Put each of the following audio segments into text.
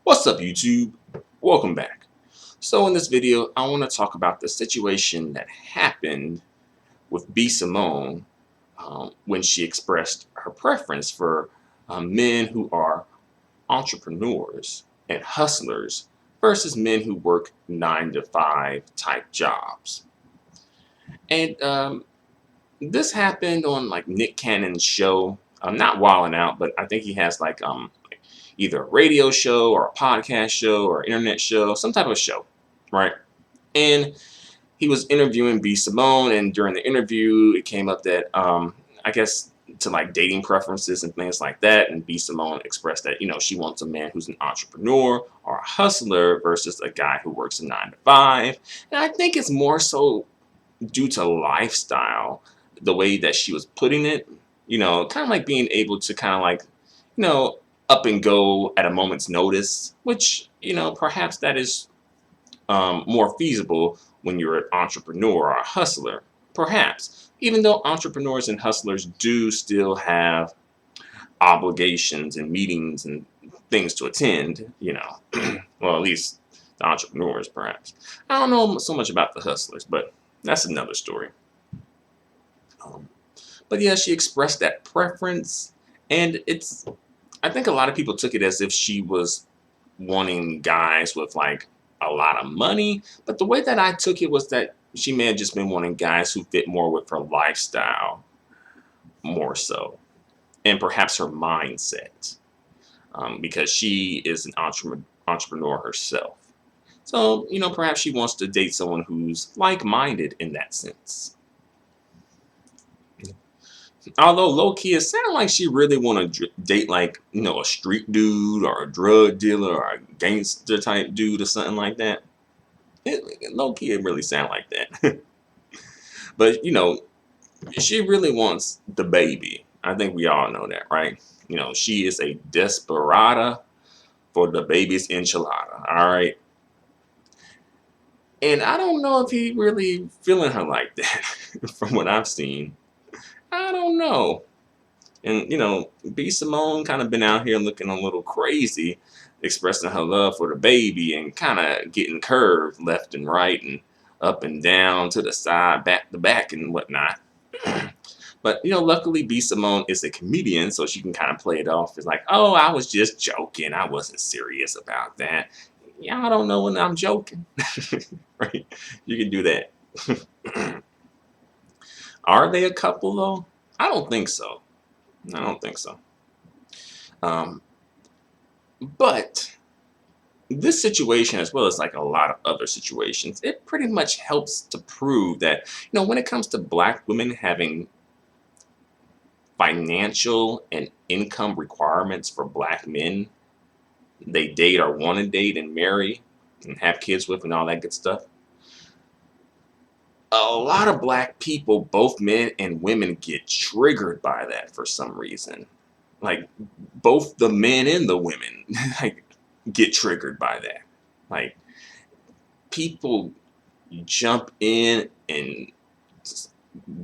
What's up, YouTube? Welcome back. So in this video, I want to talk about the situation that happened with B. Simone when she expressed her preference for men who are entrepreneurs and hustlers versus men who work 9 to 5 type jobs. And this happened on like Nick Cannon's show. Not Wildin' Out, but I think he has like either a radio show or a podcast show or internet show, some type of show, right? And he was interviewing B. Simone, and during the interview, it came up that I guess to like dating preferences and things like that. And B. Simone expressed that she wants a man who's an entrepreneur or a hustler versus a guy who works a 9 to 5. And I think it's more so due to lifestyle, the way that she was putting it. Kind of like being able to kind of like you know up and go at a moment's notice, which perhaps that is more feasible when you're an entrepreneur or a hustler. Perhaps, even though entrepreneurs and hustlers do still have obligations and meetings and things to attend, well, at least the entrepreneurs, perhaps. I don't know so much about the hustlers, but that's another story. Um, but yeah, she expressed that preference, and I think a lot of people took it as if she was wanting guys with like a lot of money. But the way that I took it was that she may have just been wanting guys who fit more with her lifestyle, more so, and perhaps her mindset, because she is an entrepreneur herself. So, perhaps she wants to date someone who's like minded in that sense. Although low key, it sounded like she really want to date like a street dude or a drug dealer or a gangster type dude or something like that. Low key, it really sounded like that. But she really wants the baby. I think we all know that, right? She is a desperada for the baby's enchilada. All right. And I don't know if he really feeling her like that from what I've seen. I don't know. And B. Simone kind of been out here looking a little crazy, expressing her love for the baby and kind of getting curved left and right and up and down to the side, back to back and whatnot. But luckily B. Simone is a comedian, so she can kind of play it off as like, oh, I was just joking. I wasn't serious about that. Y'all don't know when I'm joking. Right? You can do that. Are they a couple though? I don't think so. I don't think so. Um, but this situation, as well as like a lot of other situations, it pretty much helps to prove that, when it comes to black women having financial and income requirements for black men they date or want to date and marry and have kids with and all that good stuff, a lot of black people, both men and women, get triggered by that for some reason. Like both the men and the women like get triggered by that. Like people jump in and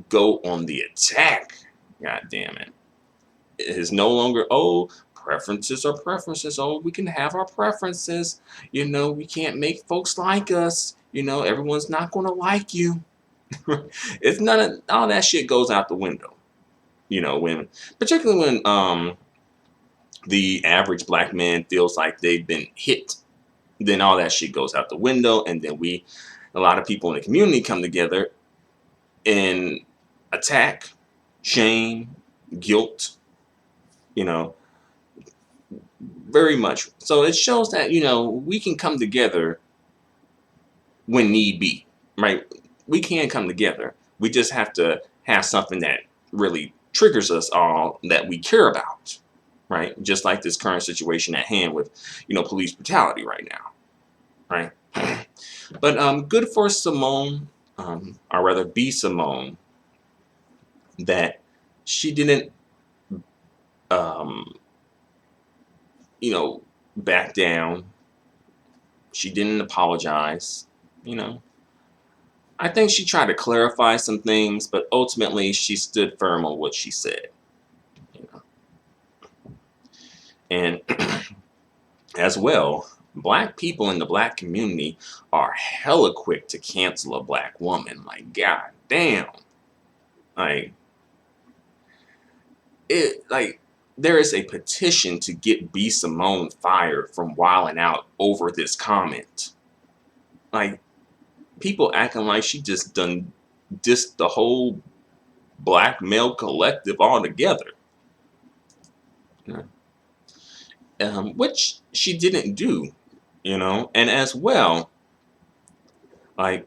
go on the attack. God damn it. It is no longer, oh, preferences are preferences. Oh, we can have our preferences. We can't make folks like us. Everyone's not going to like you. It's none of all that shit goes out the window. When particularly when the average black man feels like they've been hit, then all that shit goes out the window, and then a lot of people in the community come together and attack, shame, guilt, you know, very much. So it shows that, we can come together when need be, right? We can come together. We just have to have something that really triggers us all that we care about, right? Just like this current situation at hand with, police brutality right now, right? But good for Simone, or rather B. Simone, that she didn't, um, back down. She didn't apologize. I think she tried to clarify some things, but ultimately she stood firm on what she said. You know, and as well, black people in the black community are hella quick to cancel a black woman. Like, god damn. Like, like there is a petition to get B Simone fired from Wildin' Out over this comment. Like, people acting like she just done dissed the whole black male collective altogether. Yeah. Which she didn't do, and as well, like,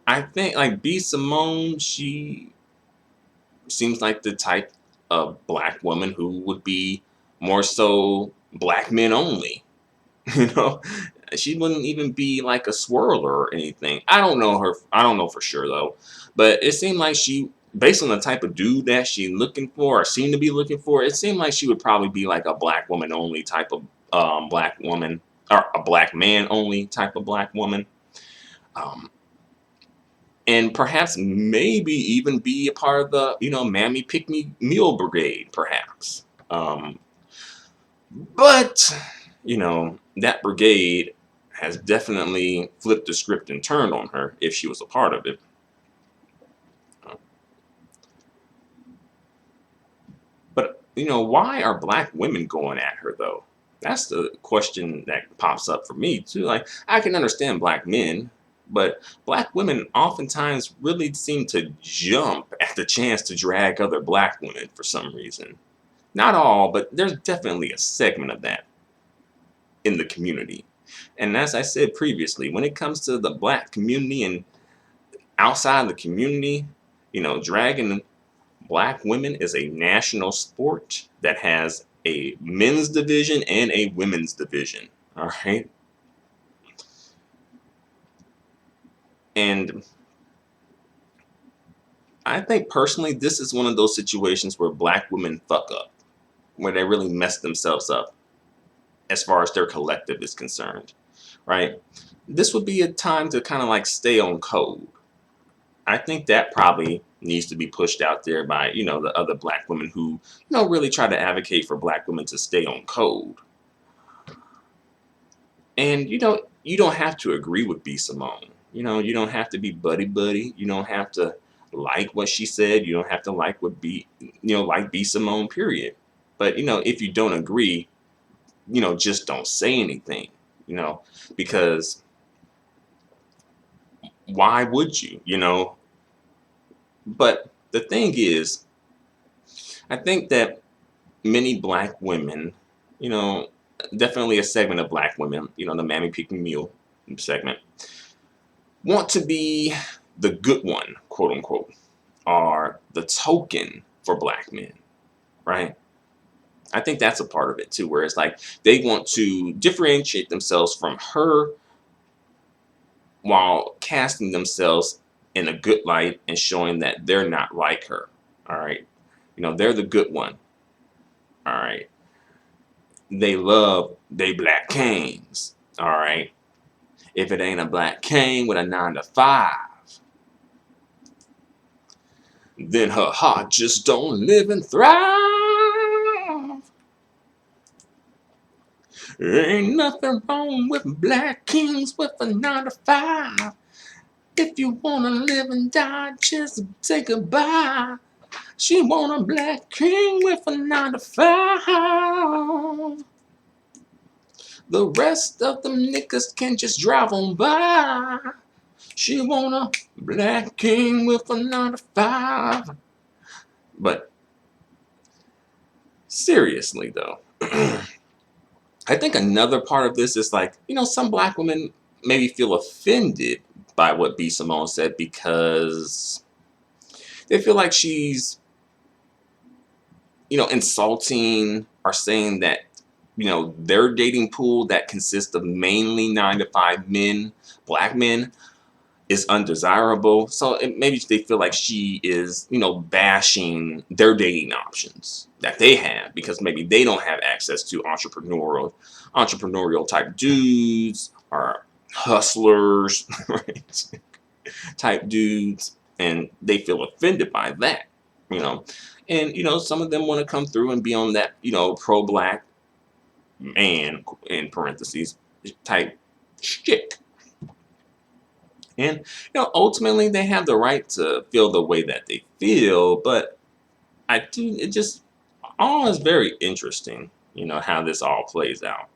I think like B Simone, she seems like the type of black woman who would be more so black men only. You know, she wouldn't even be like a swirler or anything. I don't know her. I don't know for sure though, but it seemed like she, based on the type of dude that she looking for or seemed to be looking for, it seemed like she would probably be like a black woman only type of black woman, or a black man only type of black woman. Um, and perhaps maybe even be a part of the, Mammy Pick Me Meal Brigade, perhaps. But, that brigade has definitely flipped the script and turned on her if she was a part of it. But, why are black women going at her, though? That's the question that pops up for me, too. Like, I can understand black men, but black women oftentimes really seem to jump at the chance to drag other black women for some reason. Not all, but there's definitely a segment of that in the community. And as I said previously, when it comes to the black community and outside the community, dragging black women is a national sport that has a men's division and a women's division. All right. And I think personally, this is one of those situations where black women fuck up, where they really mess themselves up as far as their collective is concerned, right? This would be a time to kind of like stay on code. I think that probably needs to be pushed out there by, the other black women who, really try to advocate for black women to stay on code. And, you don't have to agree with B Simone. You don't have to be buddy. You don't have to like what she said. You don't have to like what like B Simone, period. But, if you don't agree, just don't say anything, because why would you? But the thing is, I think that many black women, definitely a segment of black women, the Mammy Picking Mule segment, want to be the good one, quote unquote, or the token for black men, right? I think that's a part of it too, where it's like they want to differentiate themselves from her while casting themselves in a good light and showing that they're not like her. All right. They're the good one. All right. They love they black kings. All right. If it ain't a black king with a 9 to 5, then her heart just don't live and thrive. Ain't nothing wrong with black kings with a 9 to 5. If you wanna live and die, just say goodbye. She want a black king with a 9 to 5. The rest of them niggas can just drive on by. She want a black king with a 9 to 5. But seriously though, I think another part of this is like, some black women maybe feel offended by what B Simone said because they feel like she's, insulting or saying that, their dating pool that consists of mainly 9 to 5 men, black men, is undesirable. So maybe they feel like she is, bashing their dating options that they have because maybe they don't have access to entrepreneurial type dudes or hustlers, right? Type dudes, and they feel offended by that, and some of them want to come through and be on that, pro-black man, in parentheses, type shit. And ultimately they have the right to feel the way that they feel, but it just all is very interesting, how this all plays out,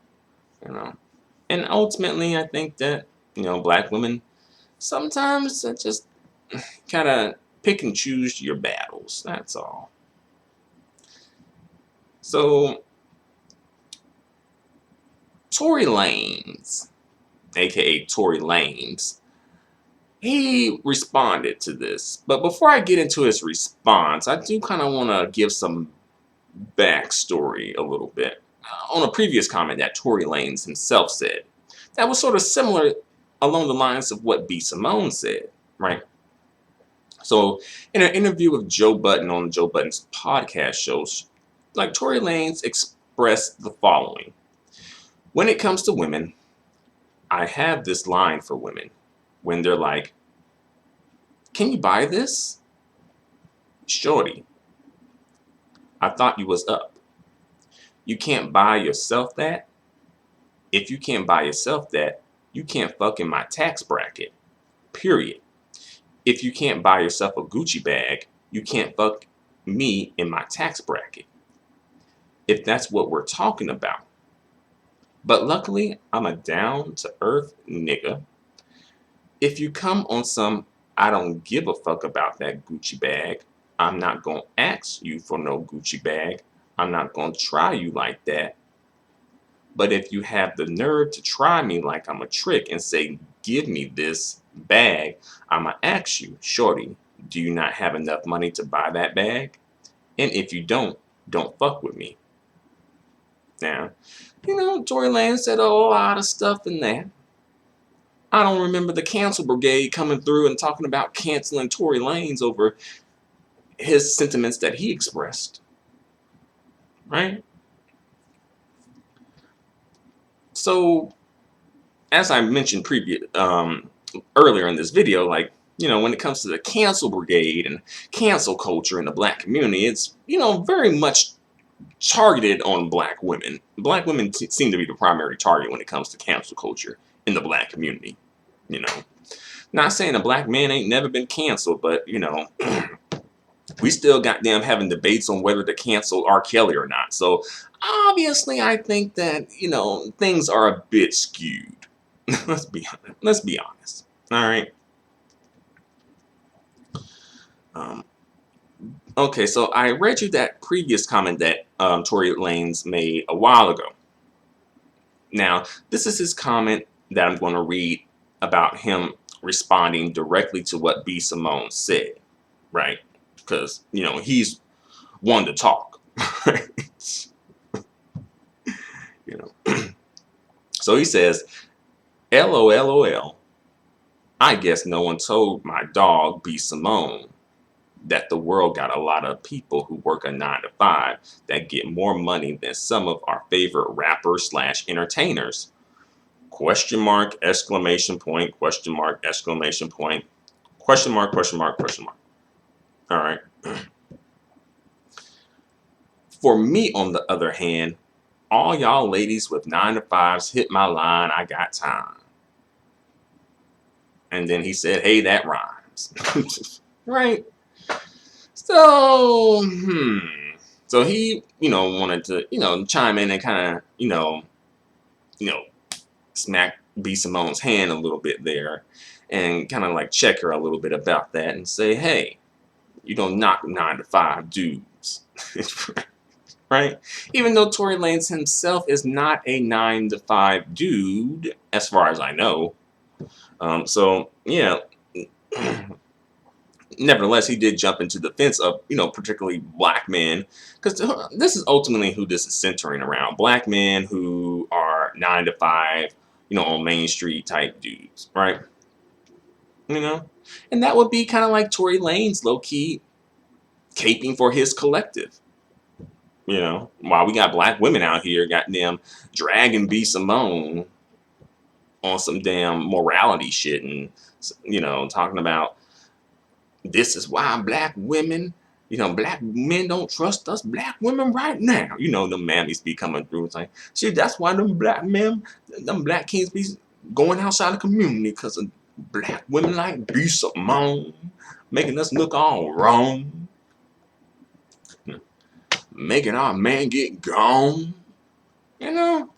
you know. And ultimately I think that, black women sometimes just kind of pick and choose your battles. That's all. So Tory Lanez, aka Tory Lanez, he responded to this. But before I get into his response, I do kind of want to give some backstory a little bit on a previous comment that Tory Lanez himself said. That was sort of similar along the lines of what B. Simone said, right? So in an interview with Joe Budden on Joe Budden's podcast shows, like Tory Lanez expressed the following. When it comes to women, I have this line for women when they're like, can you buy this? Shorty, I thought you was up. You can't buy yourself that? If you can't buy yourself that, you can't fuck in my tax bracket. Period. If you can't buy yourself a Gucci bag, you can't fuck me in my tax bracket. If that's what we're talking about. But luckily, I'm a down-to-earth nigga. If you come on some I don't give a fuck about that Gucci bag, I'm not gonna ask you for no Gucci bag. I'm not gonna try you like that. But if you have the nerve to try me like I'm a trick and say, give me this bag, I'ma ask you, shorty, do you not have enough money to buy that bag? And if you don't fuck with me. Now, Tory Lanez said a lot of stuff in there. I don't remember the cancel brigade coming through and talking about canceling Tory Lanez over his sentiments that he expressed. Right? So, as I mentioned earlier in this video, when it comes to the cancel brigade and cancel culture in the black community, it's, very much targeted on black women. Black women seem to be the primary target when it comes to cancel culture in the black community. Not saying a black man ain't never been canceled, but, we still got them having debates on whether to cancel R. Kelly or not. So obviously I think that, things are a bit skewed. Let's be honest. All right. Okay, so I read you that previous comment that Tory Lanez made a while ago. Now, this is his comment that I'm going to read about him responding directly to what B. Simone said, right? Because, he's one to talk. So he says, LOLOL, I guess no one told my dog B. Simone that the world got a lot of people who work a 9-to-5 that get more money than some of our favorite rappers / entertainers. Question mark, exclamation point, question mark, exclamation point, question mark, question mark, question mark. All right. For me, on the other hand, all y'all ladies with 9-to-5s hit my line, I got time. And then he said, hey, that rhymes. Right? So, So he, wanted to, chime in and kind of, smack B. Simone's hand a little bit there and kind of check her a little bit about that and say, hey, you don't knock 9-to-5 dudes. Right? Even though Tory Lanez himself is not a 9-to-5 dude, as far as I know. So, yeah. Nevertheless, he did jump into the defense of, particularly black men, because this is ultimately who this is centering around. Black men who are 9-to-5, on Main Street type dudes, right? And that would be kind of like Tory Lanez low-key caping for his collective. While we got black women out here, goddamn dragging B. Simone on some damn morality shit and, talking about this is why black women, black men don't trust us black women right now. The mammies be coming through and saying, see, that's why them black kings be going outside the community because of black women like B. Simone making us look all wrong, making our man get gone. You know,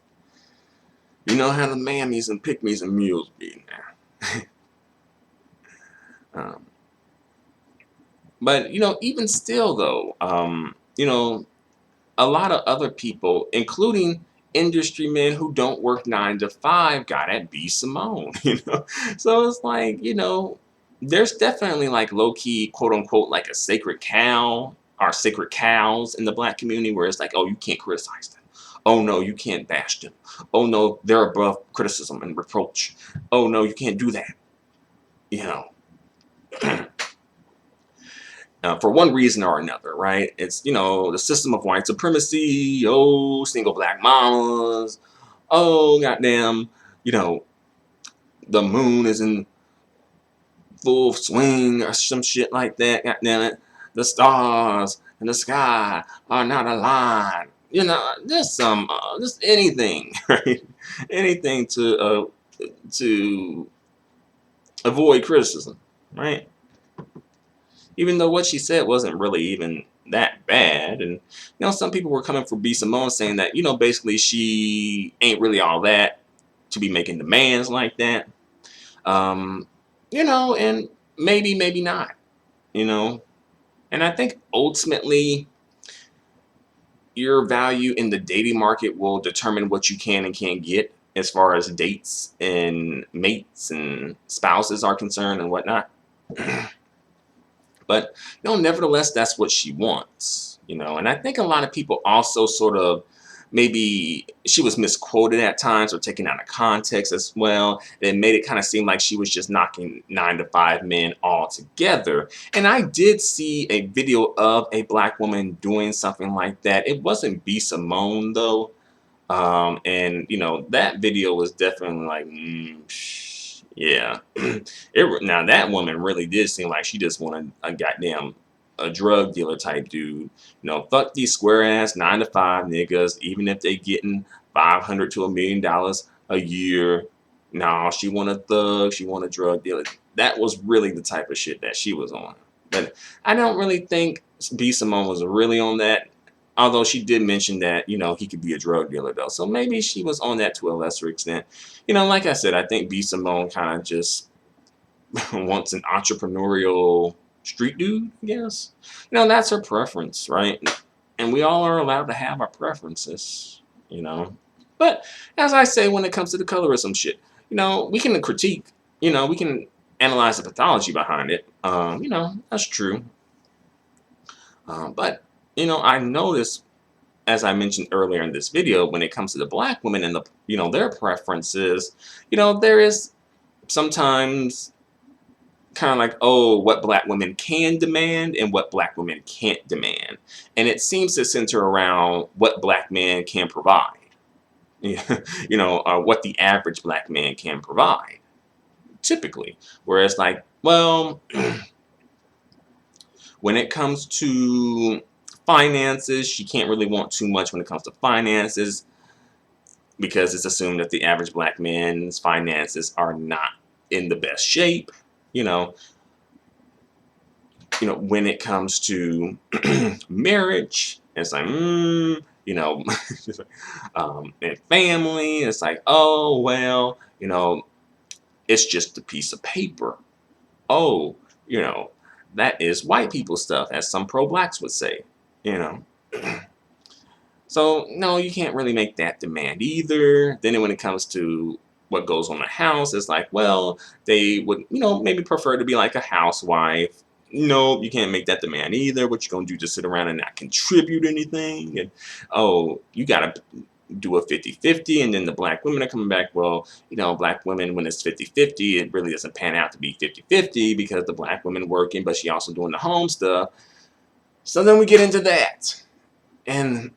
how the mammies and pick-me's and mules be now. um, but even still though, a lot of other people, including industry men who don't work 9 to 5, got at B. Simone. So it's like, there's definitely like low key, quote unquote, like a sacred cow or sacred cows in the black community where it's like, oh, you can't criticize them. Oh no, you can't bash them. Oh no, they're above criticism and reproach. Oh no, you can't do that. For one reason or another, right? It's, the system of white supremacy, oh, single black mamas, oh, goddamn, the moon is in full swing or some shit like that, goddamn it. The stars in the sky are not aligned. Just just anything, right? Anything to avoid criticism, right? Even though what she said wasn't really even that bad. And, some people were coming for B. Simone saying that, basically she ain't really all that to be making demands like that. And maybe not, And I think ultimately your value in the dating market will determine what you can and can't get as far as dates and mates and spouses are concerned and whatnot. But nevertheless, that's what she wants, And I think a lot of people also sort of, maybe she was misquoted at times or taken out of context as well. It made it kind of seem like she was just knocking 9 to 5 men all together. And I did see a video of a black woman doing something like that. It wasn't B. Simone though. And that video was definitely like, yeah. Now that woman really did seem like she just wanted a drug dealer type dude. Fuck these square ass 9 to 5 niggas, even if they getting $500 to $1 million a year. No, she want a thug, she want a drug dealer. That was really the type of shit that she was on. But I don't really think B. Simone was really on that. Although she did mention that, he could be a drug dealer though. So maybe she was on that to a lesser extent. Like I said, I think B. Simone kind of just wants an entrepreneurial street dude, I guess. That's her preference, right? And we all are allowed to have our preferences, But as I say, when it comes to the colorism shit, we can critique, we can analyze the pathology behind it. That's true. But I noticed, as I mentioned earlier in this video, when it comes to the black women and their preferences, there is sometimes kind of like, oh, what black women can demand and what black women can't demand. And it seems to center around what black men can provide, what the average black man can provide, typically. Whereas like, well, when it comes to finances, she can't really want too much when it comes to finances because it's assumed that the average black man's finances are not in the best shape. When it comes to marriage, it's like, and family, it's like, oh, well, it's just a piece of paper. Oh, that is white people stuff, as some pro-blacks would say, So, no, you can't really make that demand either. Then when it comes to what goes on the house, it's like, well, they would, maybe prefer to be like a housewife. No, you can't make that demand either. What you gonna do, just sit around and not contribute anything? And, oh, you gotta do a 50-50, and then the black women are coming back, well, black women, when it's 50-50, it really doesn't pan out to be 50-50 because the black women working, but she also doing the home stuff. So then we get into that. And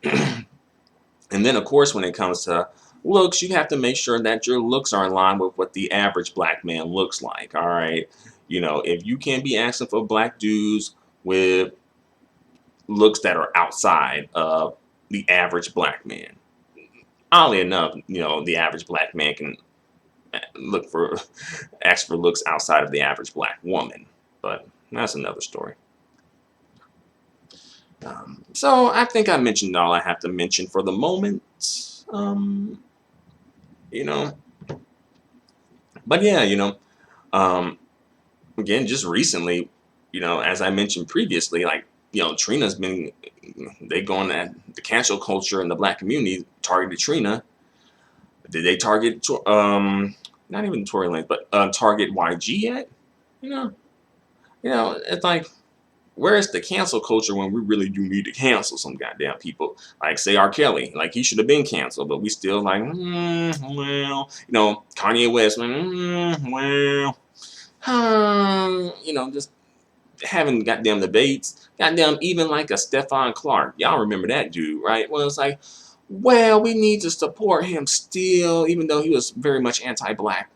and then, of course, when it comes to looks, you have to make sure that your looks are in line with what the average black man looks like, all right? If you can't be asking for black dudes with looks that are outside of the average black man. Oddly enough, the average black man can look for ask for looks outside of the average black woman, but that's another story. So I think I mentioned all I have to mention for the moment. You know, but yeah, um, again, just recently, as I mentioned previously, like, Trina's been, they going at the cancel culture in the black community targeted Trina. Did they target, not even Tory Lanez, but target YG yet? You know, it's like, where's the cancel culture when we really do need to cancel some goddamn people? Like, say R. Kelly, like, he should have been canceled, but we still like, well, Kanye West, well, just having goddamn debates, goddamn, even like a Stephon Clark. Y'all remember that dude, right? Well, it's like, well, we need to support him still, even though he was very much anti-black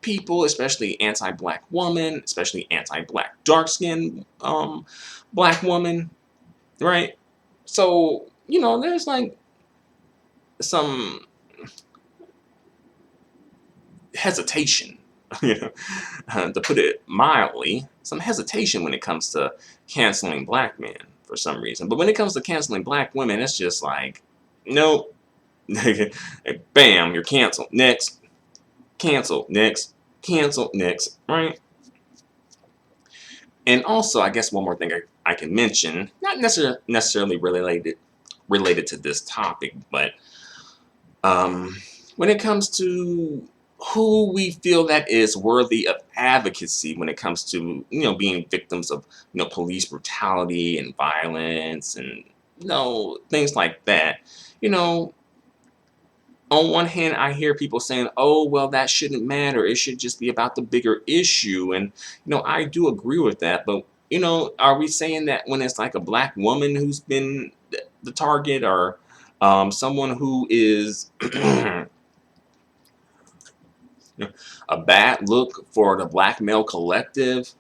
people, especially anti-black woman, especially anti-black dark-skinned black woman, right? So, there's like some hesitation, to put it mildly, some hesitation when it comes to canceling black men for some reason. But when it comes to canceling black women, it's just like, nope. Bam, you're canceled. Next. Cancel. Next. Cancel. Next. Right? And also, I guess one more thing I can mention, not necessarily related to this topic, but when it comes to who we feel that is worthy of advocacy when it comes to being victims of police brutality and violence and things like that, on one hand, I hear people saying, oh, well, that shouldn't matter. It should just be about the bigger issue. And, I do agree with that. But, are we saying that when it's like a black woman who's been the target, or someone who is a bad look for the black male collective?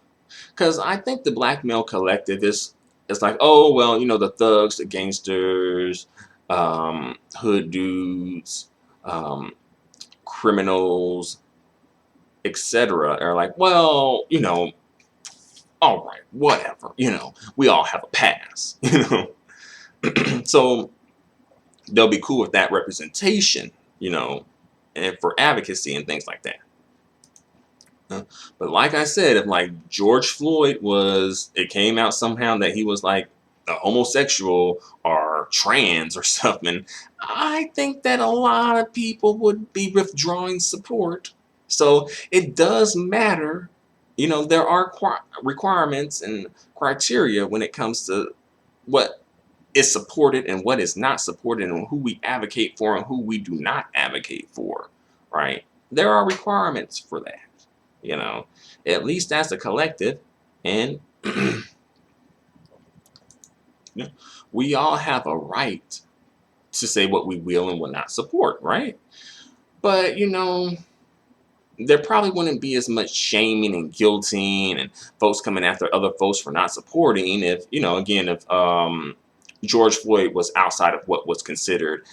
Because I think the black male collective is like, oh, well, the thugs, the gangsters, hood dudes, criminals, etc. are like, well, all right, whatever, we all have a pass, So they'll be cool with that representation, and for advocacy and things like that. But like I said, if like George Floyd it came out somehow that he was like a homosexual or trans or something, I think that a lot of people would be withdrawing support. So it does matter. There are requirements and criteria when it comes to what is supported and what is not supported, and who we advocate for and who we do not advocate for, right? There are requirements for that, at least as a collective. And we all have a right to say what we will and will not support, right? But, there probably wouldn't be as much shaming and guilting and folks coming after other folks for not supporting if, again, if George Floyd was outside of what was considered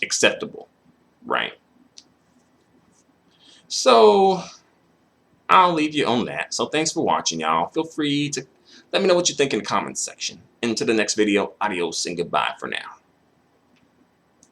acceptable, right? So I'll leave you on that. So thanks for watching, y'all. Feel free to let me know what you think in the comments section. Until the next video, adios and goodbye for now.